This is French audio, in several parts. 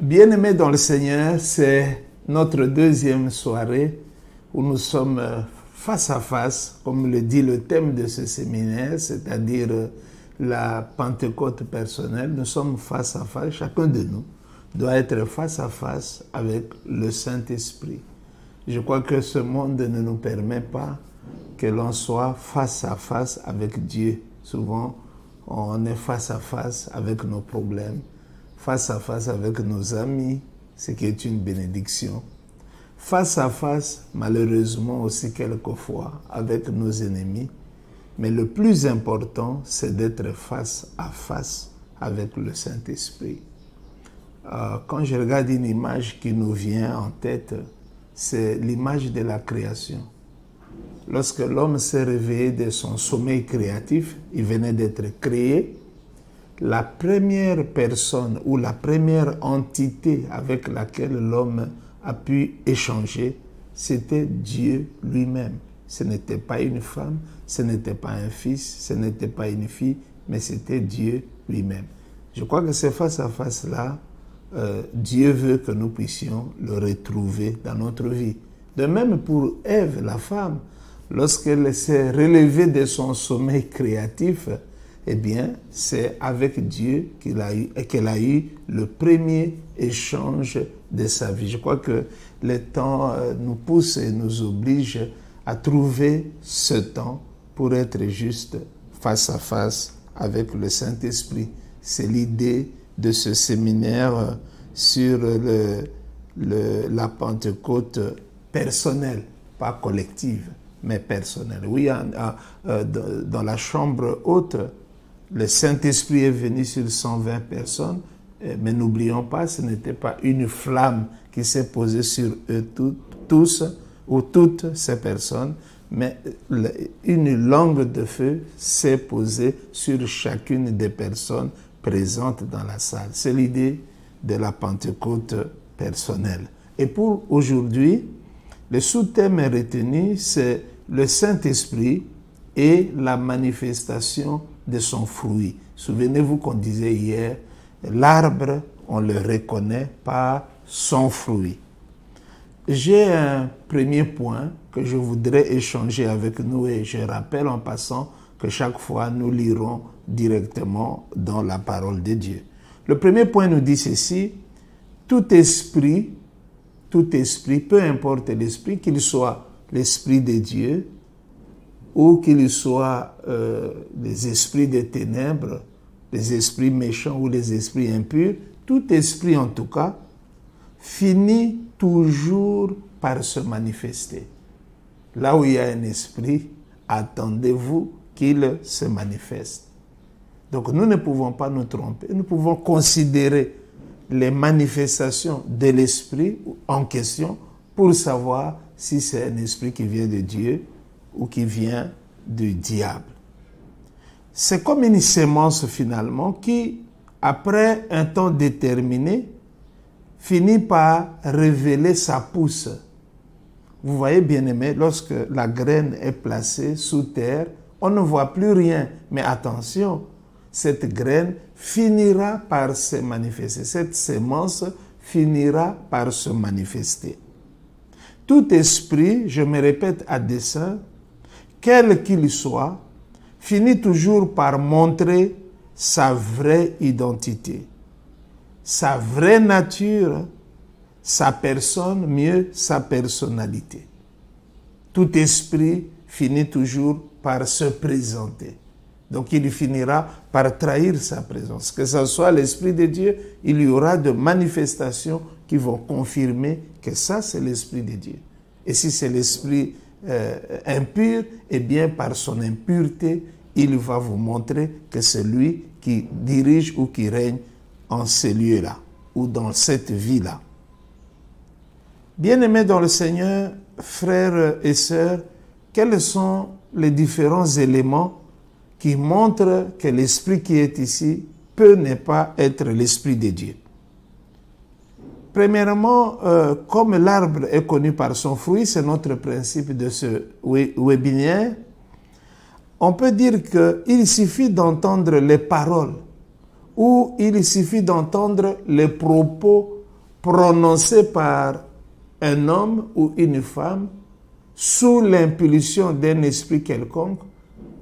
Bien-aimés dans le Seigneur, c'est notre deuxième soirée où nous sommes face à face, comme le dit le thème de ce séminaire, c'est-à-dire la Pentecôte personnelle. Nous sommes face à face, chacun de nous doit être face à face avec le Saint-Esprit. Je crois que ce monde ne nous permet pas que l'on soit face à face avec Dieu. Souvent, on est face à face avec nos problèmes, face à face avec nos amis, ce qui est une bénédiction. Face à face, malheureusement aussi quelquefois, avec nos ennemis. Mais le plus important, c'est d'être face à face avec le Saint-Esprit. Quand je regarde une image qui nous vient en tête, c'est l'image de la création. Lorsque l'homme s'est réveillé de son sommeil créatif, il venait d'être créé. La première personne ou la première entité avec laquelle l'homme a pu échanger, c'était Dieu lui-même. Ce n'était pas une femme, ce n'était pas un fils, ce n'était pas une fille, mais c'était Dieu lui-même. Je crois que ce face-à-face-là, Dieu veut que nous puissions le retrouver dans notre vie. De même pour Ève, la femme, lorsqu'elle s'est relevée de son sommeil créatif, eh bien, c'est avec Dieu qu'elle a eu le premier échange de sa vie. Je crois que le temps nous pousse et nous oblige à trouver ce temps pour être juste face à face avec le Saint-Esprit. C'est l'idée de ce séminaire sur la Pentecôte personnelle, pas collective, mais personnelle. Oui, dans la chambre haute, le Saint-Esprit est venu sur 120 personnes, mais n'oublions pas, ce n'était pas une flamme qui s'est posée sur eux tous ou toutes ces personnes, mais une langue de feu s'est posée sur chacune des personnes présentes dans la salle. C'est l'idée de la Pentecôte personnelle. Et pour aujourd'hui, le sous-thème retenu, c'est le Saint-Esprit et la manifestation de son fruit. Souvenez-vous qu'on disait hier, l'arbre, on le reconnaît par son fruit. J'ai un premier point que je voudrais échanger avec nous et je rappelle en passant que chaque fois nous lirons directement dans la parole de Dieu. Le premier point nous dit ceci: tout esprit, peu importe l'esprit, qu'il soit l'esprit de Dieu ou qu'il soit les esprits des ténèbres, les esprits méchants ou les esprits impurs, tout esprit en tout cas, finit toujours par se manifester. Là où il y a un esprit, attendez-vous qu'il se manifeste. Donc nous ne pouvons pas nous tromper, nous pouvons considérer les manifestations de l'esprit en question pour savoir si c'est un esprit qui vient de Dieu ou qui vient du diable. C'est comme une sémence finalement qui, après un temps déterminé, finit par révéler sa pousse. Vous voyez, bien-aimés, lorsque la graine est placée sous terre, on ne voit plus rien. Mais attention, cette graine finira par se manifester. Cette sémence finira par se manifester. Tout esprit, je me répète à dessein, quel qu'il soit, finit toujours par montrer sa vraie identité, sa vraie nature, sa personne, mieux sa personnalité. Tout esprit finit toujours par se présenter. Donc il finira par trahir sa présence. Que ce soit l'Esprit de Dieu, il y aura de manifestations qui vont confirmer que ça c'est l'Esprit de Dieu. Et si c'est l'Esprit impur, eh bien par son impureté, il va vous montrer que c'est lui qui dirige ou qui règne en ces lieux-là ou dans cette vie-là. Bien-aimés dans le Seigneur, frères et sœurs, quels sont les différents éléments qui montrent que l'esprit qui est ici peut ne pas être l'esprit de Dieu? Premièrement, comme l'arbre est connu par son fruit, c'est notre principe de ce webinaire. on peut dire qu'il suffit d'entendre les paroles ou il suffit d'entendre les propos prononcés par un homme ou une femme sous l'impulsion d'un esprit quelconque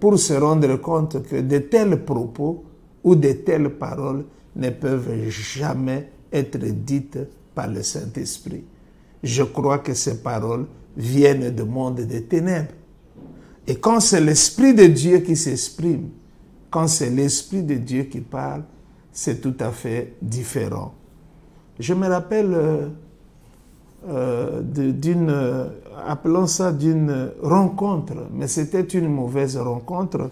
pour se rendre compte que de tels propos ou de telles paroles ne peuvent jamais être dites par le Saint-Esprit. Je crois que ces paroles viennent du monde des ténèbres. Et quand c'est l'Esprit de Dieu qui s'exprime, quand c'est l'Esprit de Dieu qui parle, c'est tout à fait différent. Je me rappelle appelons ça d'une rencontre, mais c'était une mauvaise rencontre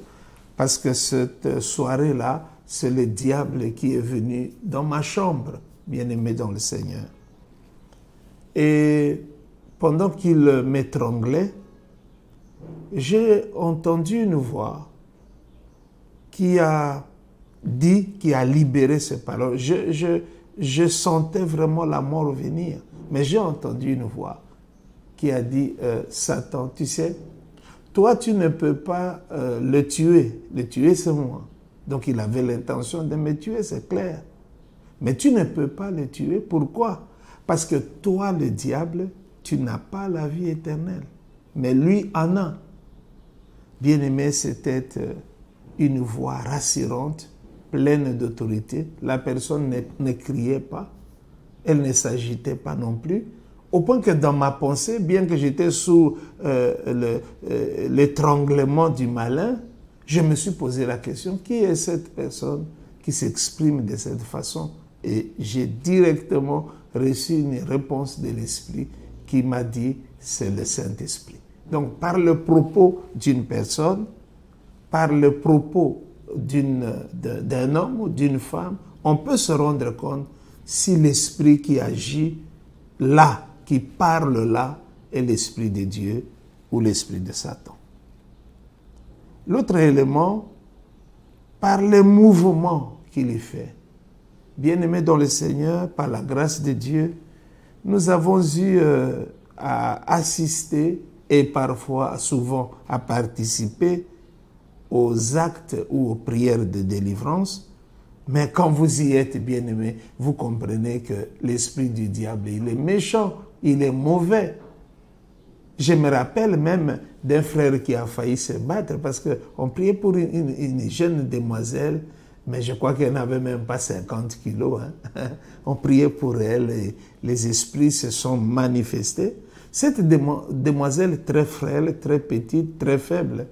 parce que cette soirée-là, c'est le diable qui est venu dans ma chambre, bien-aimé dans le Seigneur. Et pendant qu'il m'étranglait, j'ai entendu une voix qui a dit, qui a libéré ces paroles. Je sentais vraiment la mort venir, mais j'ai entendu une voix qui a dit, Satan, tu sais, toi tu ne peux pas le tuer c'est moi. Donc il avait l'intention de me tuer, c'est clair. Mais tu ne peux pas le tuer, pourquoi? Parce que toi, le diable, tu n'as pas la vie éternelle, mais lui en a. Bien-aimé, c'était une voix rassurante, pleine d'autorité. La personne ne criait pas, elle ne s'agitait pas non plus, au point que dans ma pensée, bien que j'étais sous l'étranglement du malin, je me suis posé la question, qui est cette personne qui s'exprime de cette façon? Et j'ai directement reçu une réponse de l'Esprit qui m'a dit, c'est le Saint-Esprit. Donc, par le propos d'une personne, par le propos d'un homme ou d'une femme, on peut se rendre compte si l'Esprit qui agit là, qui parle là, est l'Esprit de Dieu ou l'Esprit de Satan. L'autre élément, par le mouvement qu'il fait. Bien-aimés dans le Seigneur, par la grâce de Dieu, nous avons eu à assister et parfois, souvent, à participer aux actes ou aux prières de délivrance. Mais quand vous y êtes, bien-aimés, vous comprenez que l'esprit du diable, il est méchant, il est mauvais. Je me rappelle même d'un frère qui a failli se battre parce qu'on priait pour une jeune demoiselle, mais je crois qu'elle n'avait même pas 50 kilos. Hein. On priait pour elle et les esprits se sont manifestés. Cette demoiselle très frêle, très petite, très faible,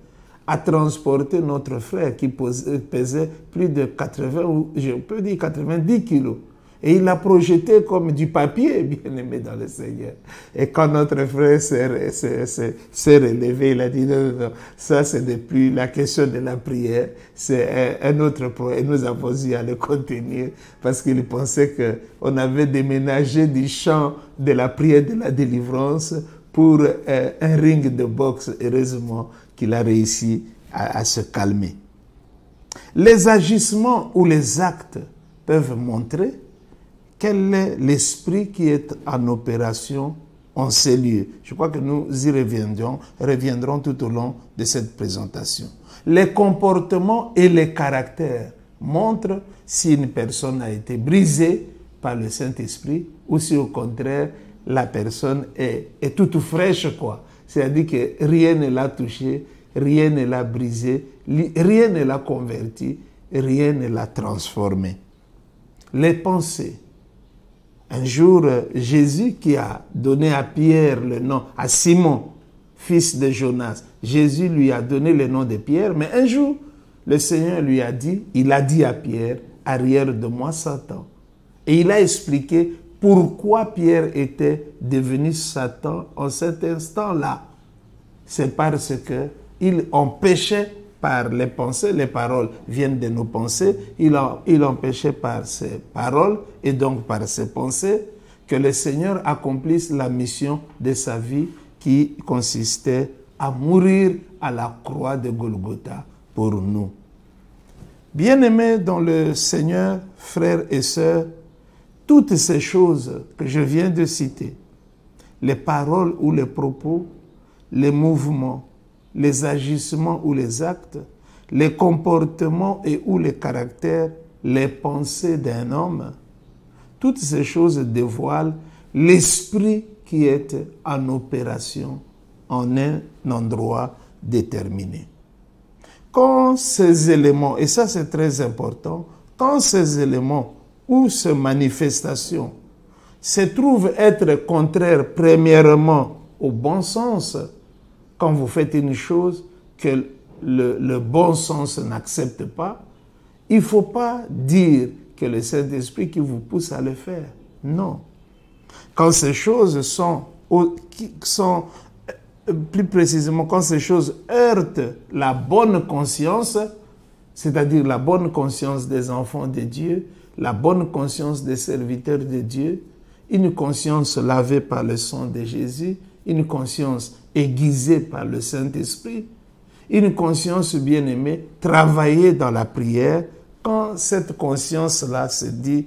a transporté notre frère qui pesait plus de 80, ou je peux dire 90 kilos. Et il l'a projeté comme du papier, bien aimé dans le Seigneur. Et quand notre frère s'est relevé, il a dit non, ça c'est depuis la question de la prière, c'est un autre problème. Et nous avons eu à le contenir parce qu'il pensait qu'on avait déménagé du champ de la prière de la délivrance pour un ring de boxe. Heureusement qu'il a réussi à se calmer. Les agissements ou les actes peuvent montrer quel est l'esprit qui est en opération en ces lieux. Je crois que nous y reviendrons tout au long de cette présentation. Les comportements et les caractères montrent si une personne a été brisée par le Saint-Esprit ou si au contraire la personne est toute fraîche, quoi. C'est-à-dire que rien ne l'a touché, rien ne l'a brisé, rien ne l'a converti, rien ne l'a transformé. Les pensées. Un jour, Jésus qui a donné à Pierre le nom, à Simon, fils de Jonas, Jésus lui a donné le nom de Pierre, mais un jour, le Seigneur lui a dit, il a dit à Pierre, arrière de moi Satan. Et il a expliqué pourquoi Pierre était devenu Satan en cet instant-là. C'est parce qu'il empêchait par les pensées, les paroles viennent de nos pensées, il empêchait par ses paroles et donc par ses pensées que le Seigneur accomplisse la mission de sa vie qui consistait à mourir à la croix de Golgotha pour nous. Bien-aimés dans le Seigneur, frères et sœurs, toutes ces choses que je viens de citer, les paroles ou les propos, les mouvements, les agissements ou les actes, les comportements et ou les caractères, les pensées d'un homme. Toutes ces choses dévoilent l'esprit qui est en opération en un endroit déterminé. Quand ces éléments, et ça c'est très important, quand ces éléments ou ces manifestations se trouvent être contraires premièrement au bon sens, quand vous faites une chose que le bon sens n'accepte pas, il ne faut pas dire que le Saint-Esprit qui vous pousse à le faire. Non. Quand ces choses sont plus précisément, quand ces choses heurtent la bonne conscience, c'est-à-dire la bonne conscience des enfants de Dieu, la bonne conscience des serviteurs de Dieu, une conscience lavée par le sang de Jésus, une conscience aiguisée par le Saint-Esprit, une conscience bien-aimée, travaillée dans la prière. Quand cette conscience-là se dit,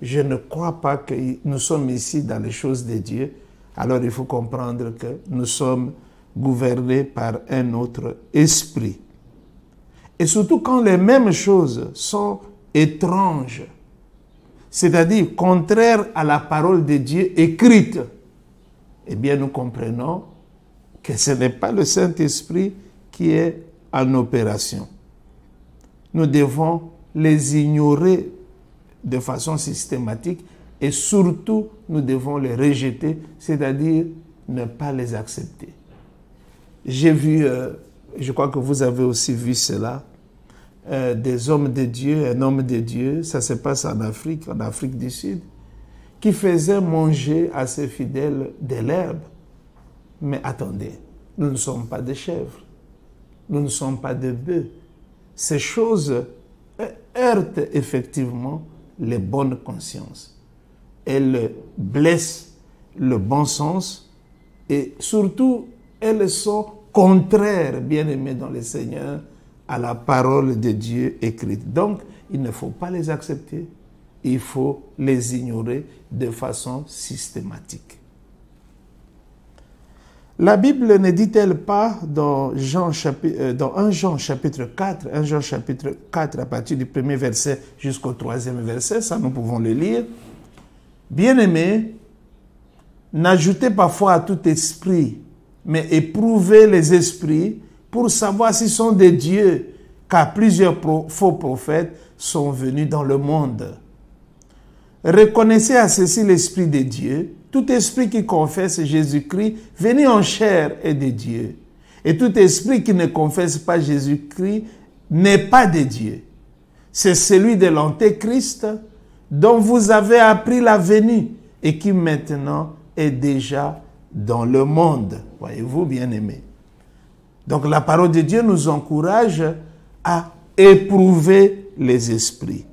je ne crois pas que nous sommes ici dans les choses de Dieu, alors il faut comprendre que nous sommes gouvernés par un autre esprit. Et surtout quand les mêmes choses sont étranges, c'est-à-dire contraires à la parole de Dieu écrite, eh bien nous comprenons que ce n'est pas le Saint-Esprit qui est en opération. Nous devons les ignorer de façon systématique et surtout nous devons les rejeter, c'est-à-dire ne pas les accepter. J'ai vu, je crois que vous avez aussi vu cela, des hommes de Dieu, un homme de Dieu, ça se passe en Afrique du Sud, qui faisait manger à ses fidèles de l'herbe. Mais attendez, nous ne sommes pas des chèvres, nous ne sommes pas des bœufs. Ces choses heurtent effectivement les bonnes consciences. Elles blessent le bon sens et surtout, elles sont contraires, bien-aimés dans le Seigneur, à la parole de Dieu écrite. Donc, il ne faut pas les accepter, il faut les ignorer de façon systématique. La Bible ne dit-elle pas dans 1 Jean chapitre 4, 1 Jean chapitre 4 à partir du premier verset jusqu'au troisième verset, ça nous pouvons le lire. Bien-aimés, n'ajoutez pas foi à tout esprit, mais éprouvez les esprits pour savoir s'ils sont des dieux, car plusieurs faux prophètes sont venus dans le monde. Reconnaissez à ceci l'Esprit de Dieu. Tout esprit qui confesse Jésus-Christ venu en chair est de Dieu. Et tout esprit qui ne confesse pas Jésus-Christ n'est pas de Dieu. C'est celui de l'Antéchrist dont vous avez appris la venue et qui maintenant est déjà dans le monde. Voyez-vous, bien-aimés. Donc la parole de Dieu nous encourage à éprouver les esprits.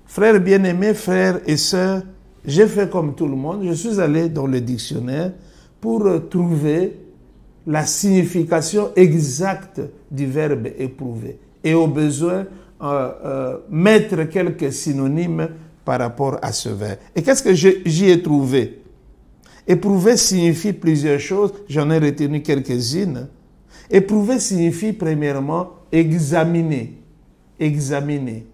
Frères bien-aimés, frères et sœurs, j'ai fait comme tout le monde, je suis allé dans le dictionnaire pour trouver la signification exacte du verbe éprouver et au besoin mettre quelques synonymes par rapport à ce verbe. Et qu'est-ce que j'y ai trouvé? Éprouver signifie plusieurs choses, j'en ai retenu quelques-unes. Éprouver signifie premièrement examiner. Examiner.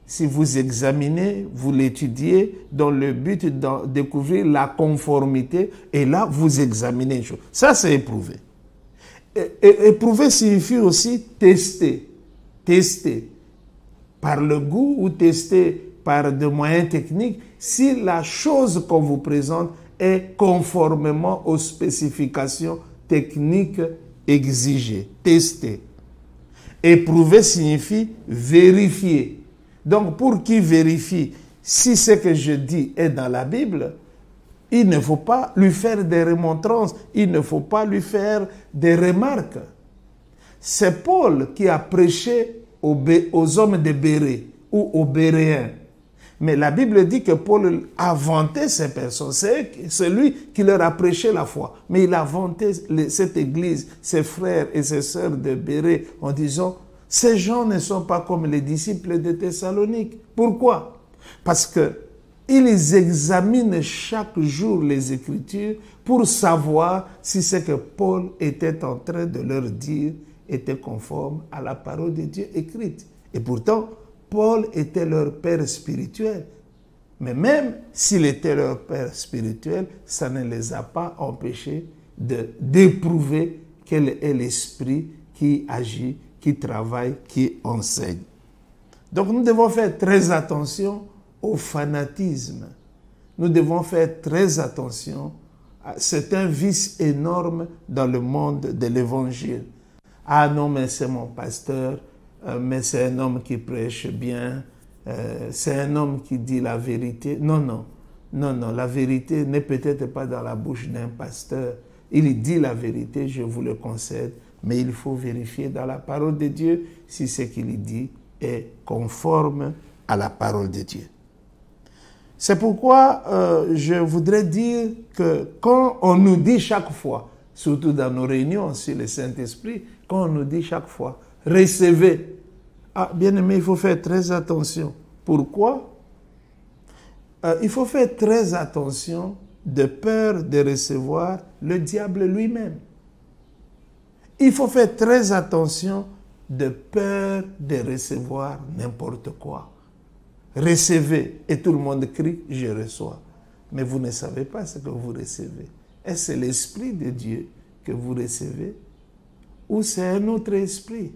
Si vous examinez, vous l'étudiez dans le but de découvrir la conformité et là, vous examinez une chose. Ça, c'est éprouver. Éprouver signifie aussi tester. Tester par le goût ou tester par des moyens techniques si la chose qu'on vous présente est conformément aux spécifications techniques exigées. Tester. Éprouver signifie vérifier. Donc, pour qui vérifie si ce que je dis est dans la Bible, il ne faut pas lui faire des remontrances, il ne faut pas lui faire des remarques. C'est Paul qui a prêché aux hommes de Bérée ou aux Béréens. Mais la Bible dit que Paul a vanté ces personnes. C'est lui qui leur a prêché la foi. Mais il a vanté cette église, ses frères et ses sœurs de Bérée en disant: ces gens ne sont pas comme les disciples de Thessalonique. Pourquoi? Parce que ils examinent chaque jour les Écritures pour savoir si ce que Paul était en train de leur dire était conforme à la parole de Dieu écrite. Et pourtant, Paul était leur père spirituel. Mais même s'il était leur père spirituel, ça ne les a pas empêchés d'éprouver quel est l'esprit qui agit, qui travaille, qui enseigne. Donc nous devons faire très attention au fanatisme. Nous devons faire très attention. C'est un vice énorme dans le monde de l'évangile. Ah non, mais c'est mon pasteur, mais c'est un homme qui prêche bien, c'est un homme qui dit la vérité. Non, non, non, non, la vérité n'est peut-être pas dans la bouche d'un pasteur. Il dit la vérité, je vous le concède, mais il faut vérifier dans la parole de Dieu si ce qu'il dit est conforme à la parole de Dieu. C'est pourquoi je voudrais dire que quand on nous dit chaque fois, surtout dans nos réunions sur le Saint-Esprit, quand on nous dit chaque fois, recevez. Ah, bien aimé, il faut faire très attention. Pourquoi? Il faut faire très attention de peur de recevoir le diable lui-même. Il faut faire très attention de peur de recevoir n'importe quoi. Recevez, et tout le monde crie, je reçois. Mais vous ne savez pas ce que vous recevez. Est-ce l'Esprit de Dieu que vous recevez ou c'est un autre esprit?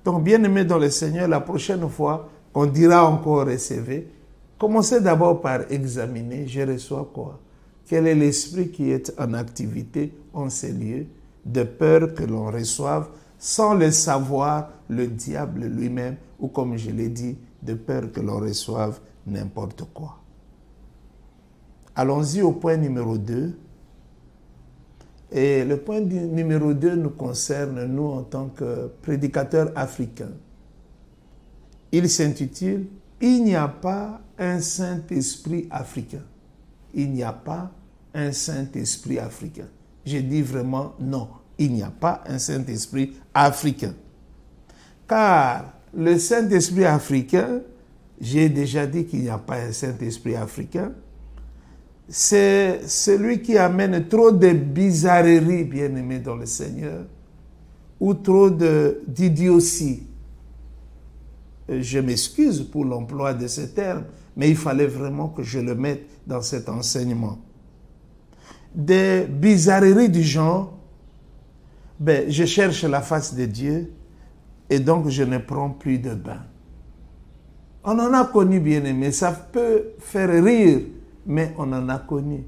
Donc, bien aimé dans le Seigneur, la prochaine fois, on dira encore recevez. Commencez d'abord par examiner, je reçois quoi? Quel est l'esprit qui est en activité en ces lieux, de peur que l'on reçoive, sans le savoir, le diable lui-même, ou comme je l'ai dit, de peur que l'on reçoive n'importe quoi. Allons-y au point numéro 2. Et le point numéro 2 nous concerne, nous, en tant que prédicateurs africains. Il s'intitule « Il n'y a pas un Saint-Esprit africain ». Il n'y a pas un Saint-Esprit africain. Je dis vraiment non, il n'y a pas un Saint-Esprit africain. Car le Saint-Esprit africain, j'ai déjà dit qu'il n'y a pas un Saint-Esprit africain, c'est celui qui amène trop de bizarreries, bien-aimés dans le Seigneur, ou trop d'idiotie. Je m'excuse pour l'emploi de ce terme, mais il fallait vraiment que je le mette dans cet enseignement. Des bizarreries du genre, je cherche la face de Dieu et donc je ne prends plus de bain. On en a connu, bien-aimés, ça peut faire rire, mais on en a connu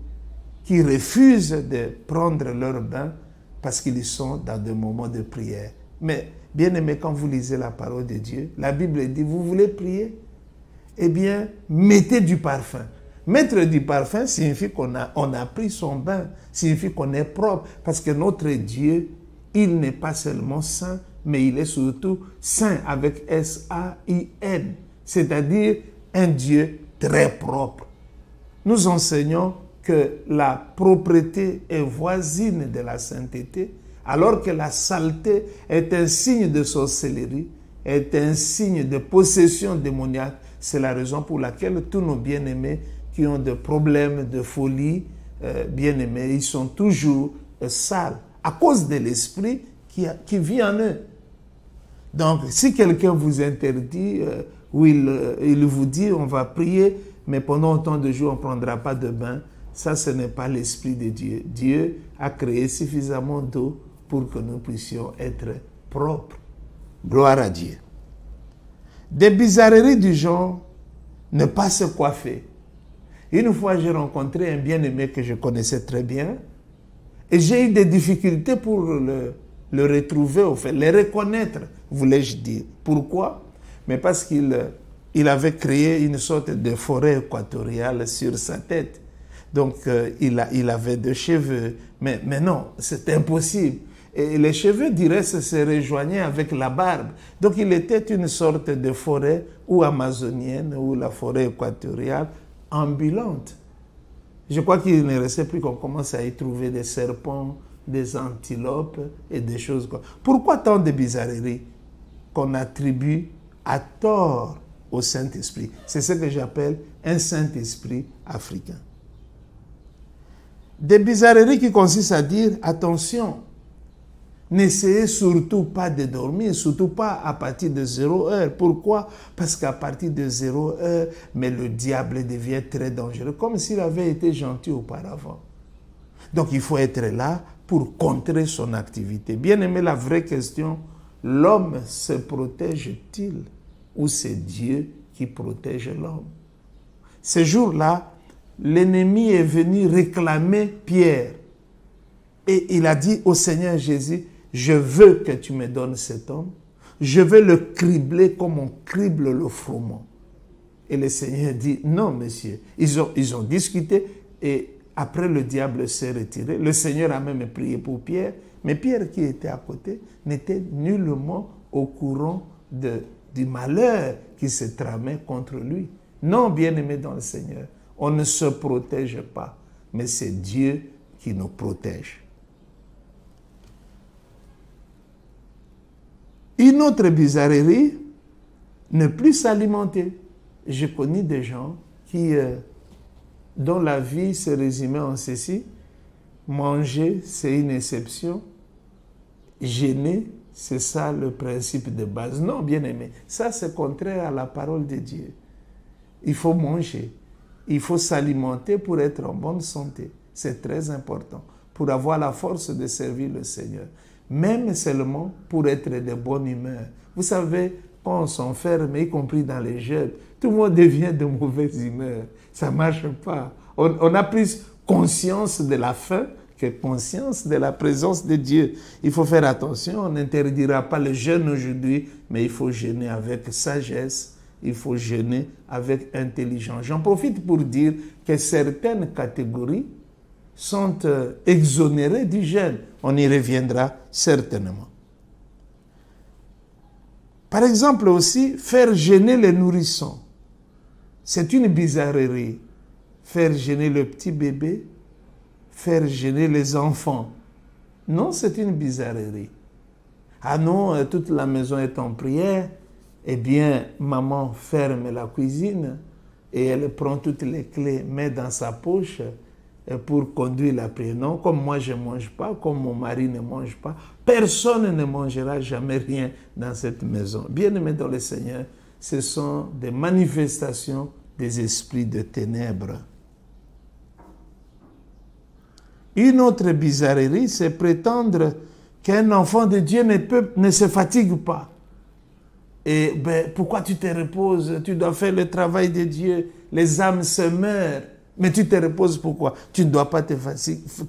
qui refusent de prendre leur bain parce qu'ils sont dans des moments de prière. Mais, bien-aimés, quand vous lisez la parole de Dieu, la Bible dit, vous voulez prier? Eh bien, mettez du parfum. Mettre du parfum signifie qu'on a pris son bain, signifie qu'on est propre, parce que notre Dieu, il n'est pas seulement saint, mais il est surtout saint avec S-A-I-N, c'est-à-dire un Dieu très propre. Nous enseignons que la propreté est voisine de la sainteté, alors que la saleté est un signe de sorcellerie, est un signe de possession démoniaque. C'est la raison pour laquelle tous nos bien-aimés qui ont des problèmes de folie, bien-aimés, ils sont toujours sales à cause de l'esprit qui vit en eux. Donc, si quelqu'un vous interdit ou il vous dit on va prier, mais pendant autant de jours on ne prendra pas de bain, ça ce n'est pas l'esprit de Dieu. Dieu a créé suffisamment d'eau pour que nous puissions être propres. Gloire à Dieu. Des bizarreries du genre, ne pas se coiffer. Une fois, j'ai rencontré un bien-aimé que je connaissais très bien et j'ai eu des difficultés pour le retrouver, au fait, le reconnaître, voulais-je dire. Pourquoi? Mais parce qu'il avait créé une sorte de forêt équatoriale sur sa tête. Donc, il avait des cheveux. Mais non, c'est impossible. Et les cheveux du reste se rejoignaient avec la barbe. Donc, il était une sorte de forêt ou amazonienne ou la forêt équatoriale ambulante. Je crois qu'il ne restait plus qu'on commence à y trouver des serpents, des antilopes et des choses comme ça. Pourquoi tant de bizarreries qu'on attribue à tort au Saint-Esprit. C'est ce que j'appelle un Saint-Esprit africain. Des bizarreries qui consistent à dire, attention, n'essayez surtout pas de dormir, surtout pas à partir de 0 heure. Pourquoi? Parce qu'à partir de 0 heure, mais le diable devient très dangereux, comme s'il avait été gentil auparavant. Donc il faut être là pour contrer son activité. Bien aimé, la vraie question, l'homme se protège-t-il ou c'est Dieu qui protège l'homme? Ce jour-là, l'ennemi est venu réclamer Pierre. Et il a dit au Seigneur Jésus, je veux que tu me donnes cet homme. Je veux le cribler comme on crible le froment. Et le Seigneur dit, non, monsieur. Ils ont discuté et après le diable s'est retiré. Le Seigneur a même prié pour Pierre. Mais Pierre qui était à côté n'était nullement au courant du malheur qui se tramait contre lui. Non, bien-aimé dans le Seigneur, on ne se protège pas, mais c'est Dieu qui nous protège. Une autre bizarrerie, ne plus s'alimenter. Je connais des gens dont la vie se résumait en ceci. Manger, c'est une exception. Jeûner, c'est ça le principe de base. Non, bien aimé, ça c'est contraire à la parole de Dieu. Il faut manger, il faut s'alimenter pour être en bonne santé. C'est très important, pour avoir la force de servir le Seigneur. Même seulement pour être de bonne humeur. Vous savez, quand on s'enferme, y compris dans les jeûnes, tout le monde devient de mauvaise humeur. Ça ne marche pas. On a plus conscience de la faim que conscience de la présence de Dieu. Il faut faire attention, on n'interdira pas le jeûne aujourd'hui, mais il faut jeûner avec sagesse, il faut jeûner avec intelligence. J'en profite pour dire que certaines catégories sont exonérées du jeûne. On y reviendra certainement. Par exemple aussi, faire jeûner les nourrissons. C'est une bizarrerie. Faire jeûner le petit bébé, faire jeûner les enfants. Non, c'est une bizarrerie. Ah non, toute la maison est en prière. Eh bien, maman ferme la cuisine et elle prend toutes les clés, met dans sa poche pour conduire la prière. Non, comme moi je ne mange pas, comme mon mari ne mange pas, personne ne mangera jamais rien dans cette maison. Bien-aimés dans le Seigneur, ce sont des manifestations des esprits de ténèbres. Une autre bizarrerie, c'est prétendre qu'un enfant de Dieu ne se fatigue pas. Et pourquoi tu te reposes? Tu dois faire le travail de Dieu. Les âmes se meurent. Mais tu te reposes pourquoi? Tu ne dois pas te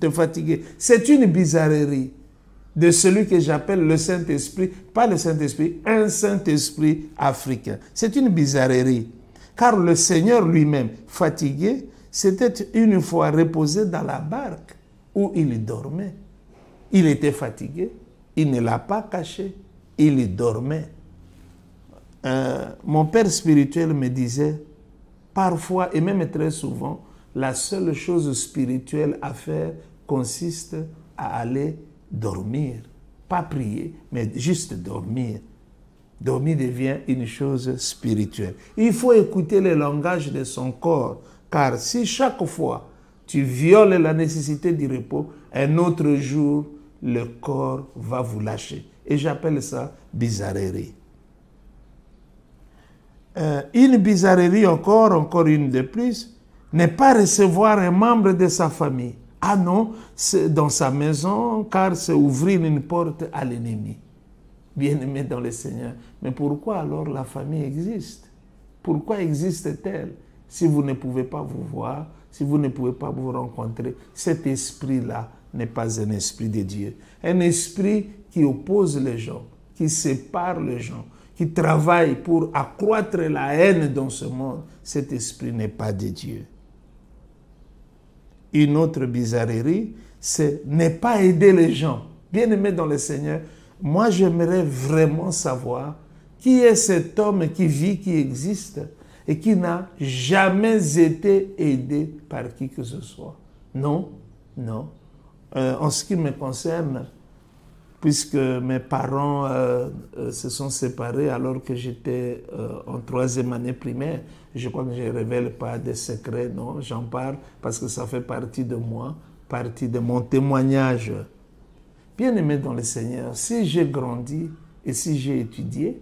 fatiguer. C'est une bizarrerie de celui que j'appelle le Saint-Esprit. Pas le Saint-Esprit, un Saint-Esprit africain. C'est une bizarrerie. Car le Seigneur lui-même, fatigué, s'était une fois reposé dans la barque où il dormait. Il était fatigué. Il ne l'a pas caché. Il dormait. Mon père spirituel me disait, parfois et même très souvent, la seule chose spirituelle à faire consiste à aller dormir. Pas prier, mais juste dormir. Dormir devient une chose spirituelle. Il faut écouter le langage de son corps, car si chaque fois tu violes la nécessité du repos, un autre jour, le corps va vous lâcher. Et j'appelle ça bizarrerie. Une bizarrerie encore une de plus, n'est pas recevoir un membre de sa famille. Ah non, c'est dans sa maison, car c'est ouvrir une porte à l'ennemi. Bien-aimé dans le Seigneur. Mais pourquoi alors la famille existe? Pourquoi existe-t-elle? Si vous ne pouvez pas vous voir, si vous ne pouvez pas vous rencontrer, cet esprit-là n'est pas un esprit de Dieu. Un esprit qui oppose les gens, qui sépare les gens, qui travaille pour accroître la haine dans ce monde. Cet esprit n'est pas de Dieu. Une autre bizarrerie, c'est ne pas aider les gens. Bien-aimé dans le Seigneur, moi j'aimerais vraiment savoir qui est cet homme qui vit, qui existe et qui n'a jamais été aidé par qui que ce soit. Non, non. En ce qui me concerne, puisque mes parents se sont séparés alors que j'étais en 3e année primaire. Je crois que je ne révèle pas des secrets, non, j'en parle parce que ça fait partie de moi, partie de mon témoignage. Bien-aimé dans le Seigneur, si j'ai grandi et si j'ai étudié,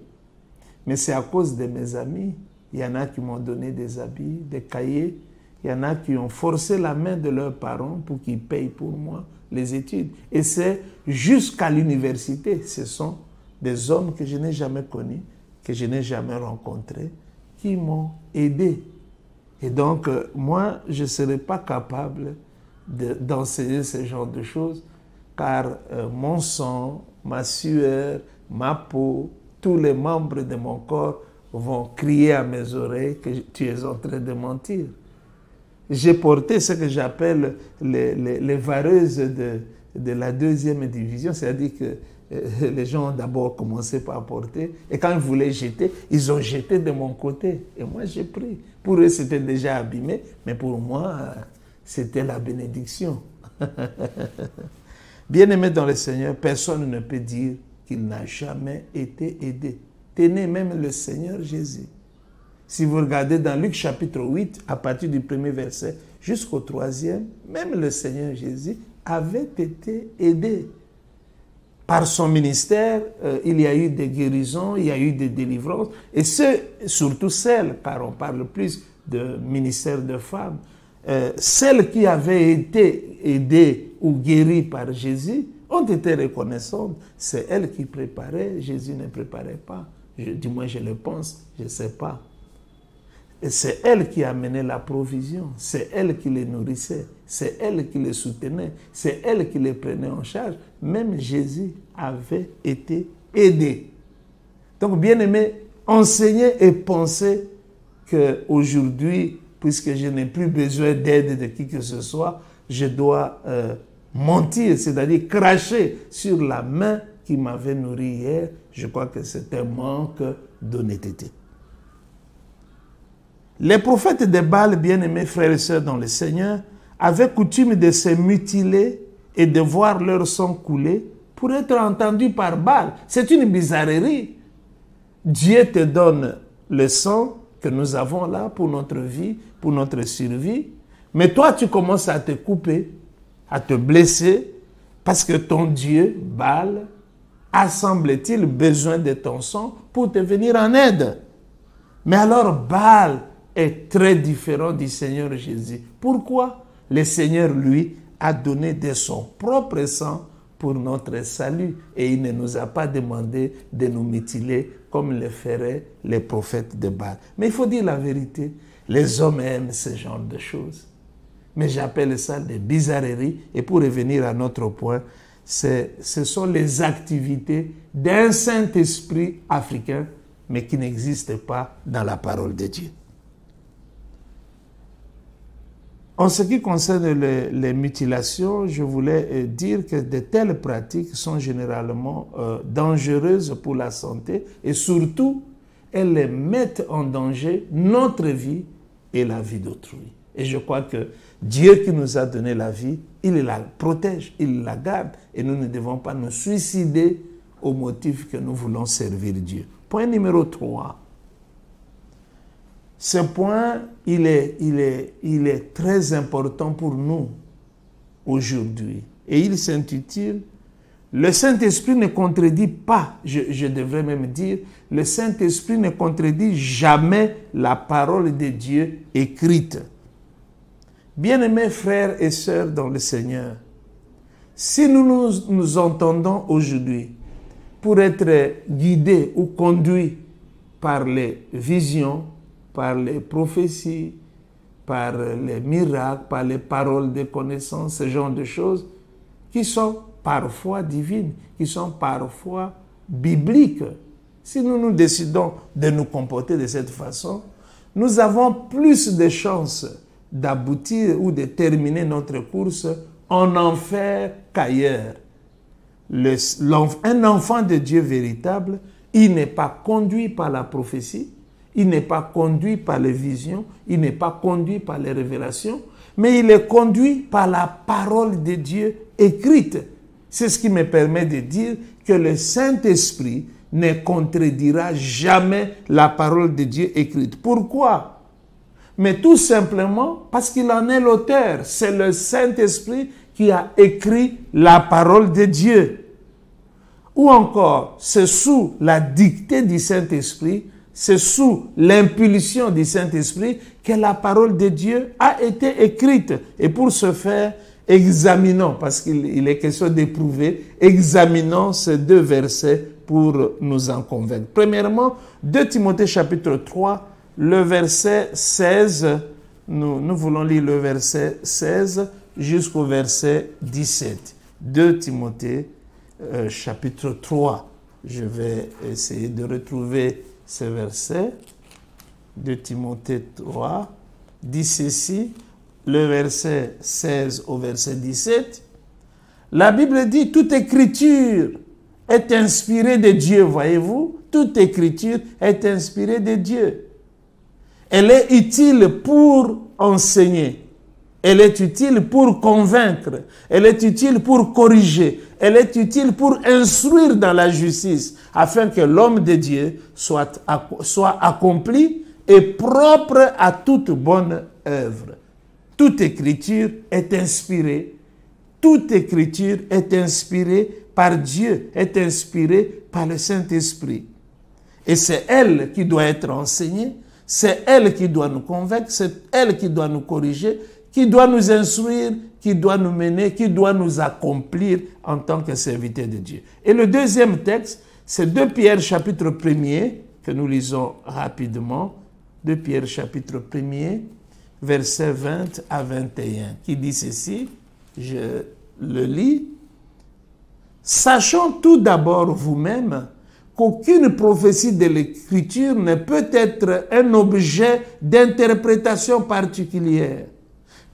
mais c'est à cause de mes amis. Il y en a qui m'ont donné des habits, des cahiers. Il y en a qui ont forcé la main de leurs parents pour qu'ils payent pour moi les études. Et c'est jusqu'à l'université. Ce sont des hommes que je n'ai jamais connus, que je n'ai jamais rencontrés, qui m'ont aidé. Et donc, moi, je ne serais pas capable d'enseigner ce genre de choses, car mon sang, ma sueur, ma peau, tous les membres de mon corps vont crier à mes oreilles que tu es en train de mentir. J'ai porté ce que j'appelle les vareuses de la 2e division, c'est-à-dire que les gens ont d'abord commencé par porter, et quand ils voulaient jeter, ils ont jeté de mon côté, et moi j'ai pris. Pour eux, c'était déjà abîmé, mais pour moi, c'était la bénédiction. Bien-aimé dans le Seigneur, personne ne peut dire qu'il n'a jamais été aidé. Tenez même le Seigneur Jésus. Si vous regardez dans Luc chapitre 8, à partir du 1er verset jusqu'au 3e, même le Seigneur Jésus avait été aidé. Par son ministère, il y a eu des guérisons, il y a eu des délivrances, et surtout celles, car on parle plus de ministère de femmes, celles qui avaient été aidées ou guéries par Jésus ont été reconnaissantes. C'est elles qui préparaient, Jésus ne préparait pas. Du moins, je le pense, je ne sais pas. Et c'est elle qui amenait la provision, c'est elle qui les nourrissait, c'est elle qui les soutenait, c'est elle qui les prenait en charge. Même Jésus avait été aidé. Donc, bien-aimé, enseignez et pensez qu'aujourd'hui, puisque je n'ai plus besoin d'aide de qui que ce soit, je dois mentir, c'est-à-dire cracher sur la main qui m'avait nourri hier. Je crois que c'est un manque d'honnêteté. Les prophètes de Baal, bien-aimés frères et sœurs dans le Seigneur, avaient coutume de se mutiler et de voir leur sang couler pour être entendus par Baal. C'est une bizarrerie. Dieu te donne le sang que nous avons là pour notre vie, pour notre survie, mais toi tu commences à te couper, à te blesser, parce que ton Dieu, Baal, a, semble-t-il, besoin de ton sang pour te venir en aide. Mais alors Baal est très différent du Seigneur Jésus. Pourquoi? Le Seigneur, lui, a donné de son propre sang pour notre salut. Et il ne nous a pas demandé de nous mutiler comme le feraient les prophètes de Baal. Mais il faut dire la vérité, les hommes aiment ce genre de choses. Mais j'appelle ça des bizarreries. Et pour revenir à notre point, ce sont les activités d'un Saint-Esprit africain, mais qui n'existent pas dans la parole de Dieu. En ce qui concerne les mutilations, je voulais dire que de telles pratiques sont généralement dangereuses pour la santé et surtout, elles mettent en danger notre vie et la vie d'autrui. Et je crois que Dieu qui nous a donné la vie, il la protège, il la garde et nous ne devons pas nous suicider au motif que nous voulons servir Dieu. Point numéro 3. Ce point, il est très important pour nous aujourd'hui. Et il s'intitule « Le Saint-Esprit ne contredit pas », je devrais même dire, « Le Saint-Esprit ne contredit jamais la parole de Dieu écrite ». Bien-aimés frères et sœurs dans le Seigneur, si nous entendons aujourd'hui pour être guidés ou conduits par les visions, par les prophéties, par les miracles, par les paroles de connaissance, ce genre de choses qui sont parfois divines, qui sont parfois bibliques. Si nous décidons de nous comporter de cette façon, nous avons plus de chances d'aboutir ou de terminer notre course en enfer qu'ailleurs. Un enfant de Dieu véritable, il n'est pas conduit par la prophétie, il n'est pas conduit par les visions, il n'est pas conduit par les révélations, mais il est conduit par la parole de Dieu écrite. C'est ce qui me permet de dire que le Saint-Esprit ne contredira jamais la parole de Dieu écrite. Pourquoi? Mais tout simplement parce qu'il en est l'auteur. C'est le Saint-Esprit qui a écrit la parole de Dieu. Ou encore, c'est sous la dictée du Saint-Esprit, c'est sous l'impulsion du Saint-Esprit que la parole de Dieu a été écrite. Et pour ce faire, examinons, parce qu'il est question d'éprouver, examinons ces deux versets pour nous en convaincre. Premièrement, 2 Timothée chapitre 3, le verset 16, nous voulons lire le verset 16 jusqu'au verset 17. 2 Timothée chapitre 3. Je vais essayer de retrouver ce verset. 2 Timothée 3 dit ceci, le verset 16 au verset 17. La Bible dit, toute écriture est inspirée de Dieu, voyez-vous. Toute écriture est inspirée de Dieu. Elle est utile pour enseigner. Elle est utile pour convaincre. Elle est utile pour corriger. Elle est utile pour instruire dans la justice, afin que l'homme de Dieu soit accompli et propre à toute bonne œuvre. Toute écriture est inspirée. Toute écriture est inspirée par Dieu, est inspirée par le Saint-Esprit. Et c'est elle qui doit être enseignée, c'est elle qui doit nous convaincre, c'est elle qui doit nous corriger, qui doit nous instruire, qui doit nous mener, qui doit nous accomplir en tant que serviteurs de Dieu. Et le deuxième texte, c'est 2 Pierre chapitre 1er, que nous lisons rapidement. 2 Pierre chapitre 1er, versets 20 à 21, qui dit ceci, je le lis. Sachant tout d'abord vous-même qu'aucune prophétie de l'Écriture ne peut être un objet d'interprétation particulière,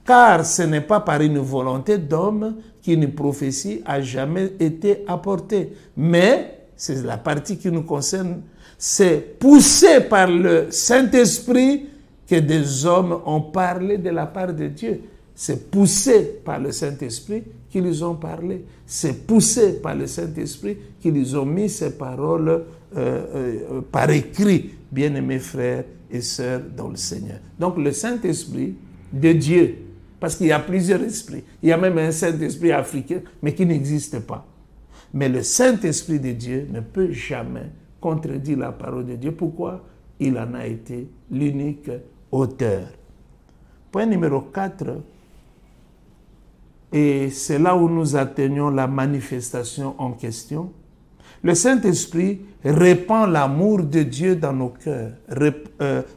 car ce n'est pas par une volonté d'homme qu'une prophétie a jamais été apportée. Mais, c'est la partie qui nous concerne, c'est poussé par le Saint-Esprit que des hommes ont parlé de la part de Dieu. C'est poussé par le Saint-Esprit qu'ils ont parlé. C'est poussé par le Saint-Esprit qu'ils ont mis ces paroles par écrit, bien-aimés frères et sœurs dans le Seigneur. Donc le Saint-Esprit de Dieu, parce qu'il y a plusieurs esprits. Il y a même un Saint-Esprit africain, mais qui n'existe pas. Mais le Saint-Esprit de Dieu ne peut jamais contredire la parole de Dieu. Pourquoi? Il en a été l'unique auteur. Point numéro 4. Et c'est là où nous atteignons la manifestation en question. Le Saint-Esprit répand l'amour de Dieu dans nos cœurs.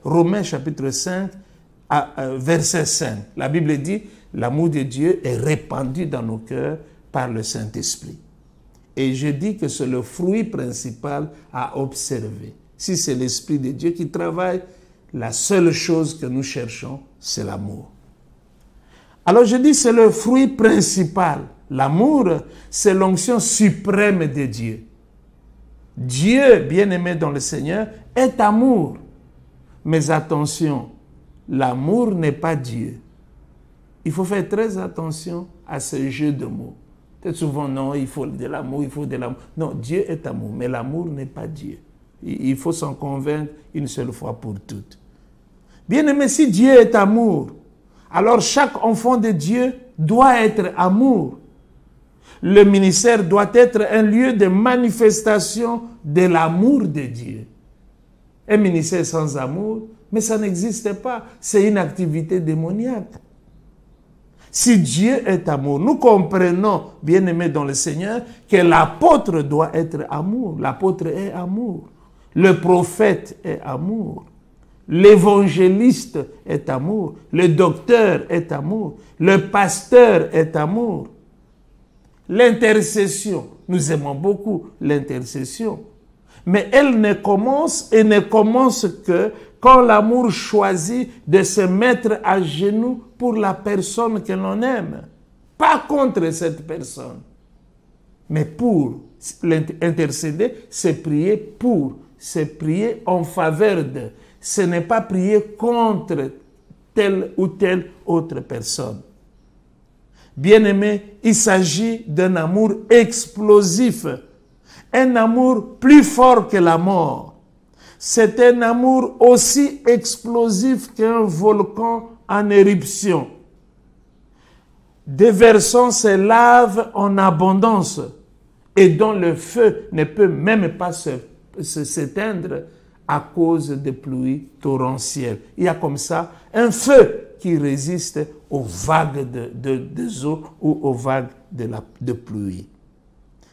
Romains chapitre 5, verset 5. La Bible dit, l'amour de Dieu est répandu dans nos cœurs par le Saint-Esprit. Et je dis que c'est le fruit principal à observer. Si c'est l'Esprit de Dieu qui travaille, la seule chose que nous cherchons, c'est l'amour. Alors je dis, c'est le fruit principal. L'amour, c'est l'onction suprême de Dieu. Dieu, bien-aimé dans le Seigneur, est amour. Mais attention, l'amour n'est pas Dieu. Il faut faire très attention à ce jeu de mots. Peut-être souvent, non, il faut de l'amour, il faut de l'amour. Non, Dieu est amour, mais l'amour n'est pas Dieu. Il faut s'en convaincre une seule fois pour toutes. Bien-aimé, si Dieu est amour, alors chaque enfant de Dieu doit être amour. Le ministère doit être un lieu de manifestation de l'amour de Dieu. Un ministère sans amour, mais ça n'existe pas. C'est une activité démoniaque. Si Dieu est amour, nous comprenons, bien-aimés dans le Seigneur, que l'apôtre doit être amour. L'apôtre est amour. Le prophète est amour. L'évangéliste est amour. Le docteur est amour. Le pasteur est amour. L'intercession, nous aimons beaucoup l'intercession. Mais elle ne commence que quand l'amour choisit de se mettre à genoux pour la personne que l'on aime. Pas contre cette personne. Mais pour l'intercéder, c'est prier pour, c'est prier en faveur de. Ce n'est pas prier contre telle ou telle autre personne. Bien-aimés, il s'agit d'un amour explosif, un amour plus fort que la mort. C'est un amour aussi explosif qu'un volcan en éruption, déversant ses laves en abondance et dont le feu ne peut même pas s'éteindre à cause des pluies torrentielles. Il y a comme ça un feu qui résiste aux vagues des eaux ou aux vagues de pluie.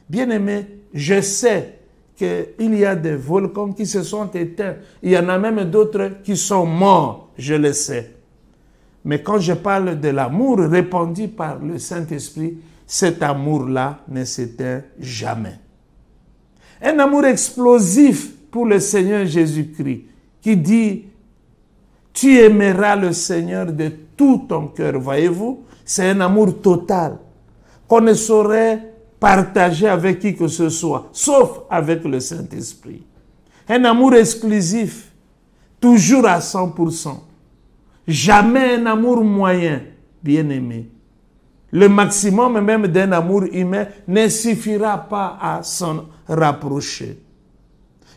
Bien-aimés, je sais qu'il y a des volcans qui se sont éteints. Il y en a même d'autres qui sont morts, je le sais. Mais quand je parle de l'amour répandu par le Saint-Esprit, cet amour-là ne s'éteint jamais. Un amour explosif pour le Seigneur Jésus-Christ qui dit « Tu aimeras le Seigneur de tout ton cœur ». Voyez-vous, c'est un amour total qu'on ne saurait partager avec qui que ce soit, sauf avec le Saint-Esprit. Un amour exclusif, toujours à 100%. Jamais un amour moyen, bien-aimé. Le maximum même d'un amour humain ne suffira pas à s'en rapprocher.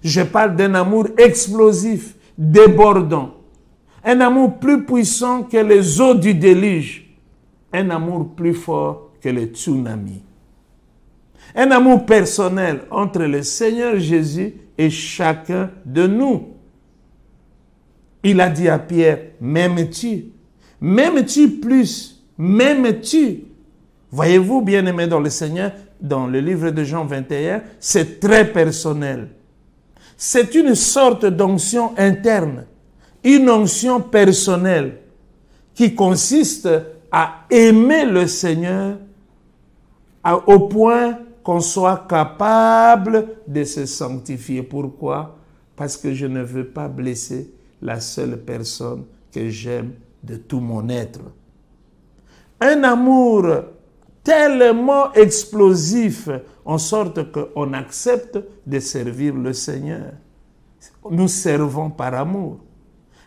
Je parle d'un amour explosif, débordant. Un amour plus puissant que les eaux du déluge. Un amour plus fort que le tsunami. Un amour personnel entre le Seigneur Jésus et chacun de nous. Il a dit à Pierre, m'aimes-tu? M'aimes-tu plus? M'aimes-tu? Voyez-vous, bien-aimé dans le Seigneur, dans le livre de Jean 21, c'est très personnel. C'est une sorte d'onction interne, une onction personnelle qui consiste à aimer le Seigneur au point qu'on soit capable de se sanctifier. Pourquoi? Parce que je ne veux pas blesser la seule personne que j'aime de tout mon être. Un amour tellement explosif en sorte qu'on accepte de servir le Seigneur. Nous servons par amour.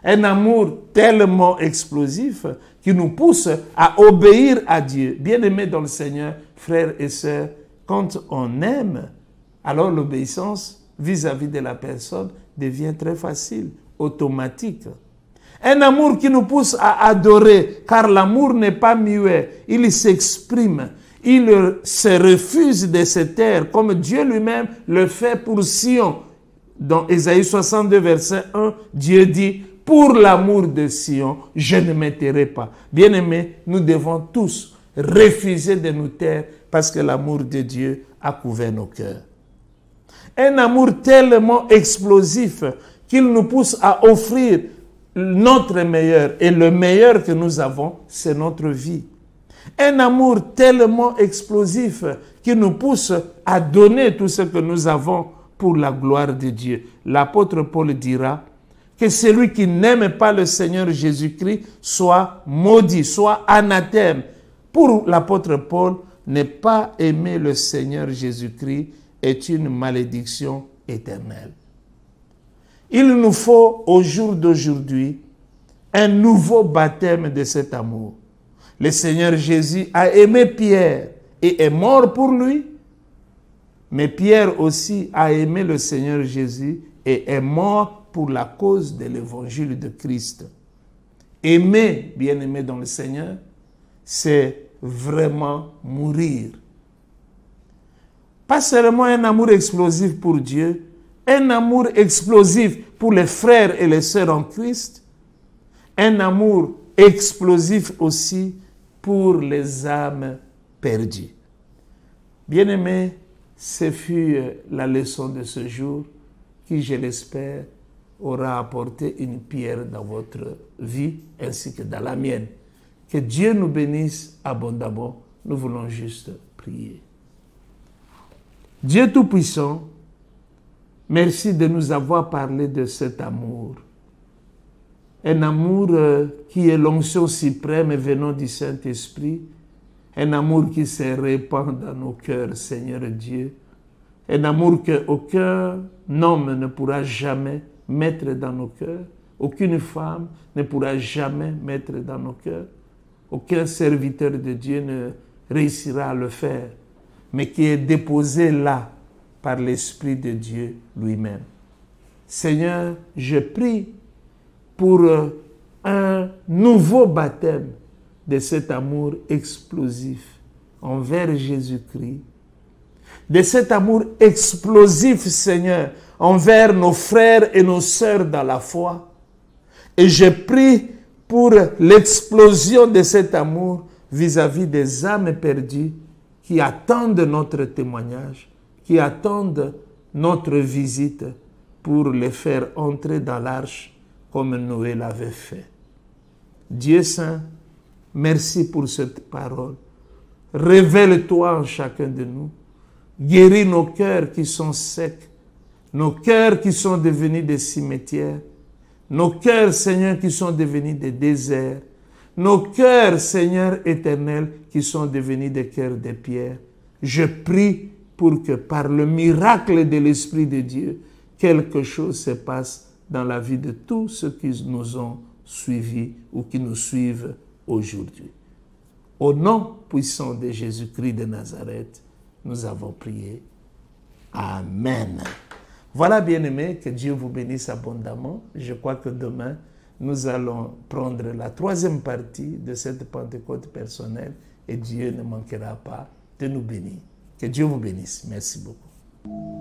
Un amour tellement explosif qui nous pousse à obéir à Dieu. Bien-aimés dans le Seigneur, frères et sœurs, quand on aime, alors l'obéissance vis-à-vis de la personne devient très facile, automatique. Un amour qui nous pousse à adorer, car l'amour n'est pas muet, il s'exprime, il se refuse de se taire, comme Dieu lui-même le fait pour Sion. Dans Ésaïe 62, verset 1, Dieu dit, « Pour l'amour de Sion, je ne me tairai pas. » Bien-aimés, nous devons tous refuser de nous taire parce que l'amour de Dieu a couvert nos cœurs. Un amour tellement explosif qu'il nous pousse à offrir notre meilleur. Et le meilleur que nous avons, c'est notre vie. Un amour tellement explosif qui nous pousse à donner tout ce que nous avons pour la gloire de Dieu. L'apôtre Paul dira que celui qui n'aime pas le Seigneur Jésus-Christ soit maudit, soit anathème. Pour l'apôtre Paul, ne pas aimer le Seigneur Jésus-Christ est une malédiction éternelle. Il nous faut au jour d'aujourd'hui un nouveau baptême de cet amour. Le Seigneur Jésus a aimé Pierre et est mort pour lui, mais Pierre aussi a aimé le Seigneur Jésus et est mort pour la cause de l'évangile de Christ. Aimer, bien-aimé dans le Seigneur, c'est vraiment mourir. Pas seulement un amour explosif pour Dieu, un amour explosif pour les frères et les sœurs en Christ, un amour explosif aussi pour les âmes perdues. Bien-aimés, ce fut la leçon de ce jour qui, je l'espère, aura apporté une pierre dans votre vie ainsi que dans la mienne. Que Dieu nous bénisse abondamment. Nous voulons juste prier. Dieu Tout-Puissant, merci de nous avoir parlé de cet amour. Un amour qui est l'onction suprême venant du Saint-Esprit. Un amour qui se répand dans nos cœurs, Seigneur Dieu. Un amour qu'aucun homme ne pourra jamais mettre dans nos cœurs. Aucune femme ne pourra jamais mettre dans nos cœurs. Aucun serviteur de Dieu ne réussira à le faire, mais qui est déposé là par l'Esprit de Dieu lui-même. Seigneur, je prie pour un nouveau baptême de cet amour explosif envers Jésus-Christ, de cet amour explosif, Seigneur, envers nos frères et nos sœurs dans la foi. Et je prie pour l'explosion de cet amour vis-à-vis des âmes perdues qui attendent notre témoignage, qui attendent notre visite pour les faire entrer dans l'arche comme Noé l'avait fait. Dieu Saint, merci pour cette parole. Révèle-toi en chacun de nous. Guéris nos cœurs qui sont secs, nos cœurs qui sont devenus des cimetières, nos cœurs, Seigneur, qui sont devenus des déserts, nos cœurs, Seigneur éternel, qui sont devenus des cœurs de pierre. Je prie pour que par le miracle de l'Esprit de Dieu, quelque chose se passe dans la vie de tous ceux qui nous ont suivis ou qui nous suivent aujourd'hui. Au nom puissant de Jésus-Christ de Nazareth, nous avons prié. Amen. Voilà, bien-aimés, que Dieu vous bénisse abondamment. Je crois que demain, nous allons prendre la troisième partie de cette Pentecôte personnelle et Dieu ne manquera pas de nous bénir. Que Dieu vous bénisse. Merci beaucoup.